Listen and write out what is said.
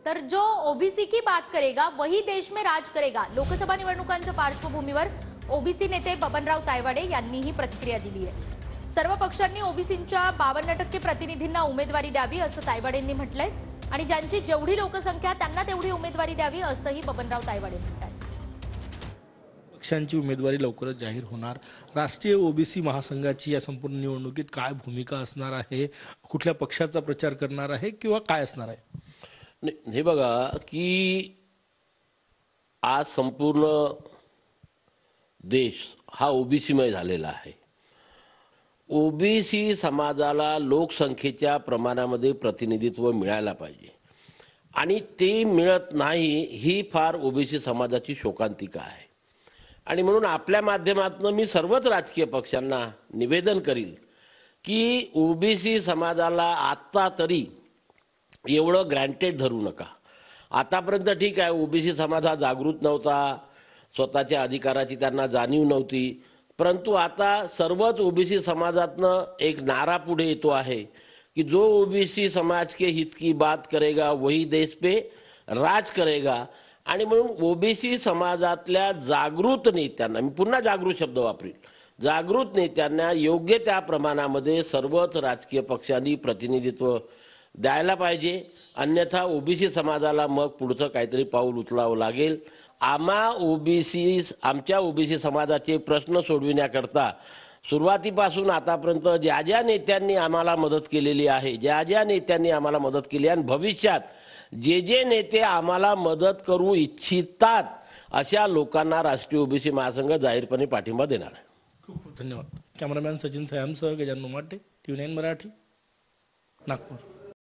तर जो ओबीसी की बात करेगा वही देश में राज करेगा, लोकसभा निवडणुकांच्या पार्श्वभूमीवर ओबीसी नेते बबनराव तायवाडे यांनी ही प्रतिक्रिया दिली आहे। सर्व पक्षांनी ओबीसींच्या 52% प्रतिनिधींना उमेदवारी द्यावी असं तायवाडेंनी म्हटलंय आणि ज्यांची जेवढी लोकसंख्या त्यांना तेवढी उमेदवारी द्यावी असंही बबनराव तायवाडे म्हणतात। पक्षांची उमेदवारी लवकरच जाहीर होणार। राष्ट्रीय ओबीसी महासंघाची या संपूर्ण निवडणुकीत काय भूमिका असणार आहे, कुठल्या पक्षाचा प्रचार करणार आहे किंवा काय असणार आहे? हे बघा की आज संपूर्ण देश हा ओबीसीमय झालेला आहे। ओबीसी समाजाला लोकसंख्येच्या प्रमाणामध्ये प्रतिनिधित्व मिळायला पाहिजे आणि ते मिळत नाही, ही फार ओबीसी समाजाची शोकांतिका आहे। आणि म्हणून आपल्या माध्यमातून मी सर्वच राजकीय पक्षांना निवेदन करील की ओबीसी समाजाला आता तरी एवढं ग्रँटेड धरू नका। आतापर्यंत ठीक आहे, ओबीसी समाज हा जागृत नव्हता, स्वतःच्या अधिकाराची त्यांना जाणीव नव्हती, परंतु आता सर्वच ओबीसी समाजातनं एक नारा पुढे येतो आहे की जो ओबीसी समाज के हित की बात करेगा वही देश पे राज करेगा। आणि म्हणून ओबीसी समाजातल्या जागृत नेत्यांना, मी पुन्हा जागृत शब्द वापरेल, जागृत नेत्यांना योग्य त्या प्रमाणामध्ये सर्वच राजकीय पक्षांनी प्रतिनिधित्व द्यायला पाहिजे, अन्यथा ओबीसी समाजाला मग पुढचं काहीतरी पाऊल उचलावं लागेल। आमच्या ओबीसी समाजाचे प्रश्न सोडविण्याकरता सुरुवातीपासून आतापर्यंत ज्या ज्या नेत्यांनी आम्हाला मदत केलेली आहे, ज्या ज्या नेत्यांनी आम्हाला मदत केली आणि भविष्यात जे जे नेते आम्हाला मदत करू इच्छितात अशा लोकांना राष्ट्रीय ओबीसी महासंघ जाहीरपणे पाठिंबा देणार आहे। खूप खूप धन्यवाद। कॅमेरामॅन सचिन सायमसह गजानन माटे, TV9 मराठी, नागपूर।